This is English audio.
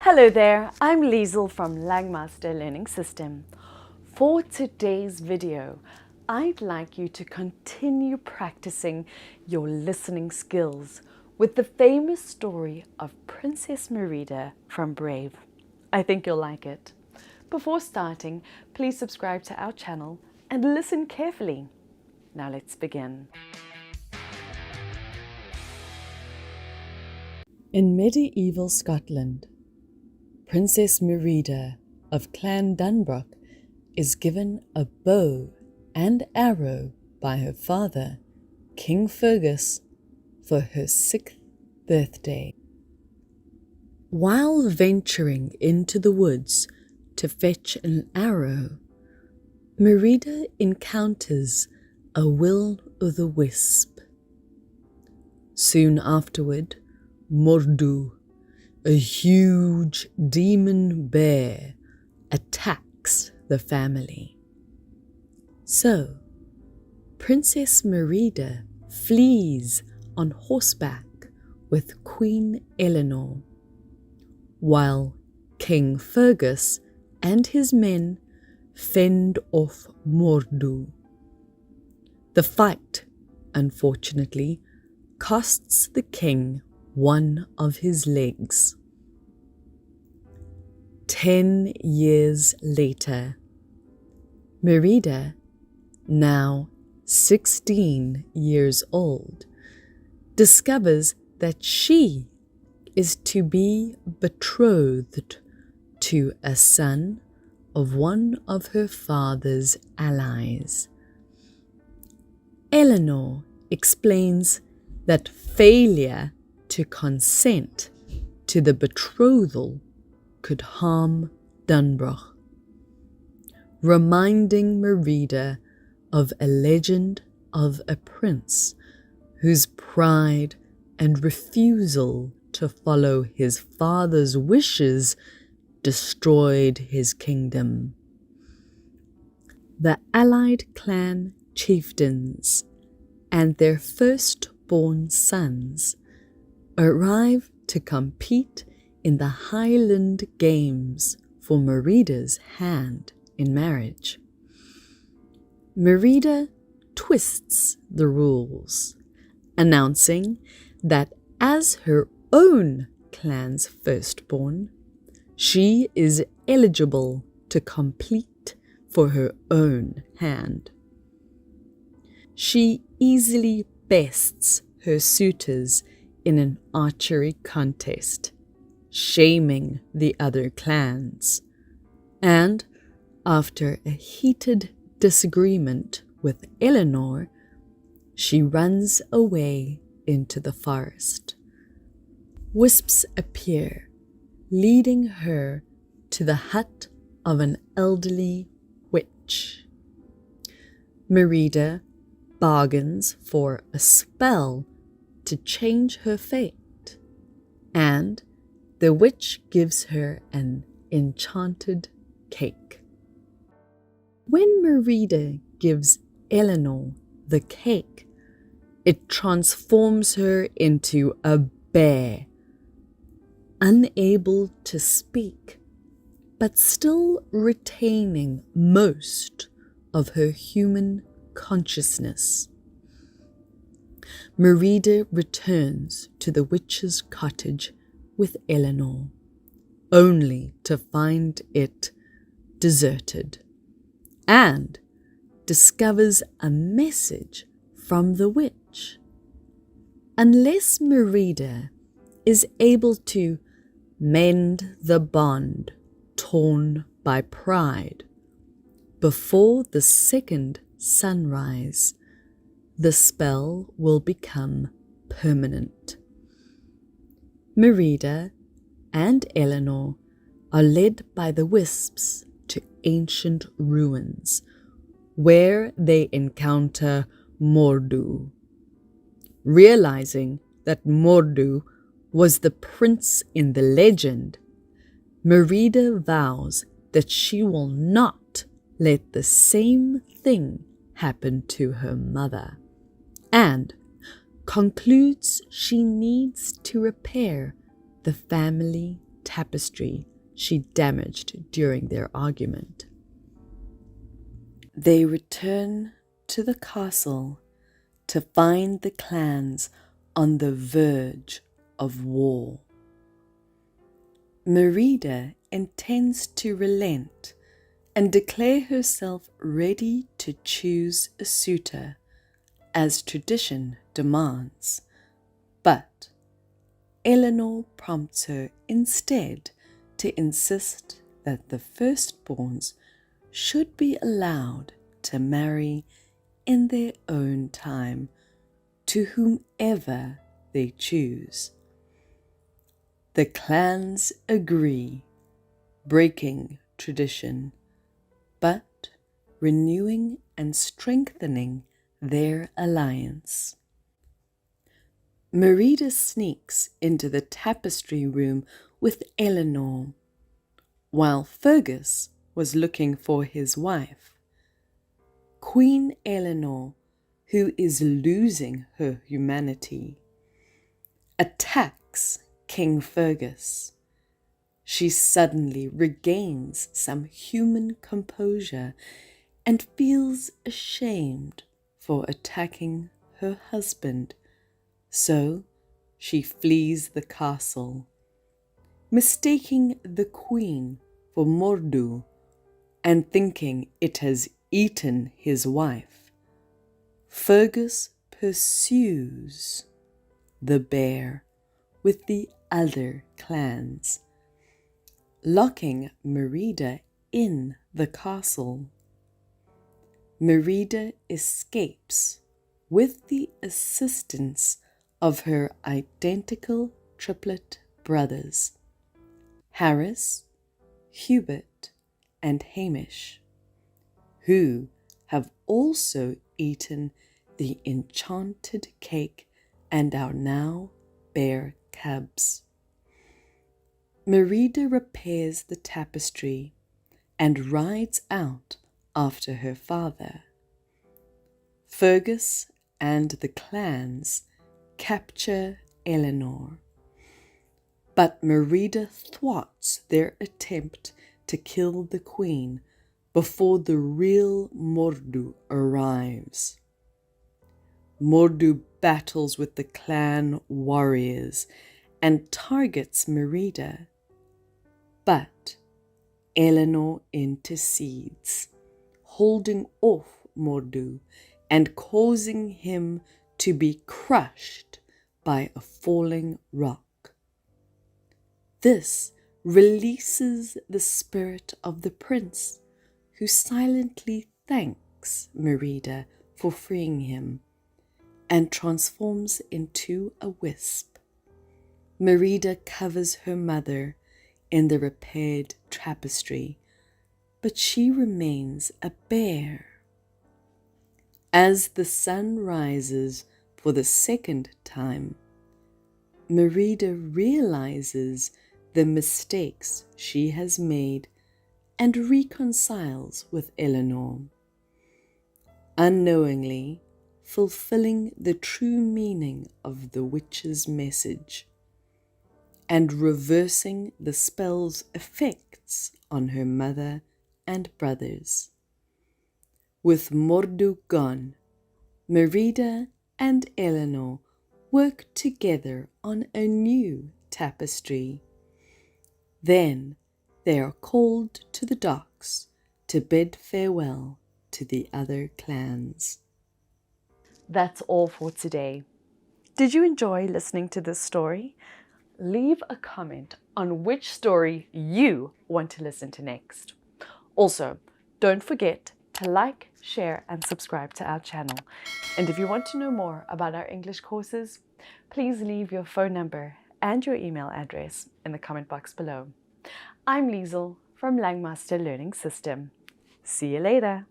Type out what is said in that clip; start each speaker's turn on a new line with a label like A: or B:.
A: Hello there, I'm Liesl from Langmaster Learning System. For today's video, I'd like you to continue practicing your listening skills with the famous story of Princess Merida from Brave. I think you'll like it. Before starting, please subscribe to our channel and listen carefully. Now let's begin. In medieval Scotland, Princess Merida of Clan Dunbroch is given a bow and arrow by her father, King Fergus, for her 6th birthday. While venturing into the woods to fetch an arrow, Merida encounters a will-o'-the-wisp. Soon afterward, Mordu, a huge demon bear, attacks the family. So, Princess Merida flees on horseback with Queen Eleanor, while King Fergus and his men fend off Mordu. The fight, unfortunately, costs the king one of his legs. 10 years later, Merida, now 16 years old, discovers that she is to be betrothed to a son of one of her father's allies. Eleanor explains that failure to consent to the betrothal could harm Dunbroch, reminding Merida of a legend of a prince whose pride and refusal to follow his father's wishes destroyed his kingdom. The allied clan chieftains and their firstborn sons arrive to compete in the Highland Games for Merida's hand in marriage. Merida twists the rules, announcing that as her own clan's firstborn, she is eligible to compete for her own hand. She easily bests her suitors in an archery contest, shaming the other clans, and after a heated disagreement with Eleanor, she runs away into the forest. Wisps appear, leading her to the hut of an elderly witch. Merida bargains for a spell to change her fate, and the witch gives her an enchanted cake. When Merida gives Eleanor the cake, it transforms her into a bear, unable to speak, but still retaining most of her human consciousness. Merida returns to the witch's cottage with Eleanor, only to find it deserted, and discovers a message from the witch. Unless Merida is able to mend the bond torn by pride before the second sunrise, the spell will become permanent. Merida and Eleanor are led by the wisps to ancient ruins, where they encounter Mordu. Realizing that Mordu was the prince in the legend, Merida vows that she will not let the same thing happen to her mother, and concludes she needs to repair the family tapestry she damaged during their argument. They return to the castle to find the clans on the verge of war. Merida intends to relent and declare herself ready to choose a suitor, as tradition demands, but Eleanor prompts her instead to insist that the firstborns should be allowed to marry in their own time to whomever they choose. The clans agree, breaking tradition, but renewing and strengthening their alliance. Merida sneaks into the tapestry room with Eleanor, while Fergus was looking for his wife. Queen Eleanor, who is losing her humanity, attacks King Fergus. She suddenly regains some human composure and feels ashamed for attacking her husband, so she flees the castle, mistaking the queen for Mordu and thinking it has eaten his wife. Fergus pursues the bear with the other clans, locking Merida in the castle. Merida escapes with the assistance of her identical triplet brothers, Harris, Hubert, and Hamish, who have also eaten the enchanted cake and are now bear cubs. Merida repairs the tapestry and rides out after her father. Fergus and the clans capture Eleanor, but Merida thwarts their attempt to kill the queen before the real Mordu arrives. Mordu battles with the clan warriors and targets Merida, but Eleanor intercedes, holding off Mordu and causing him to be crushed by a falling rock. This releases the spirit of the prince, who silently thanks Merida for freeing him and transforms into a wisp. Merida covers her mother in the repaired tapestry, but she remains a bear. As the sun rises for the second time, Merida realizes the mistakes she has made and reconciles with Eleanor, unknowingly fulfilling the true meaning of the witch's message and reversing the spell's effects on her mother and brothers. With Mordu gone, Merida and Eleanor work together on a new tapestry. Then they are called to the docks to bid farewell to the other clans. That's all for today. Did you enjoy listening to this story? Leave a comment on which story you want to listen to next. Also, don't forget to like, share, and subscribe to our channel. And if you want to know more about our English courses, please leave your phone number and your email address in the comment box below. I'm Liesl from Langmaster Learning System. See you later.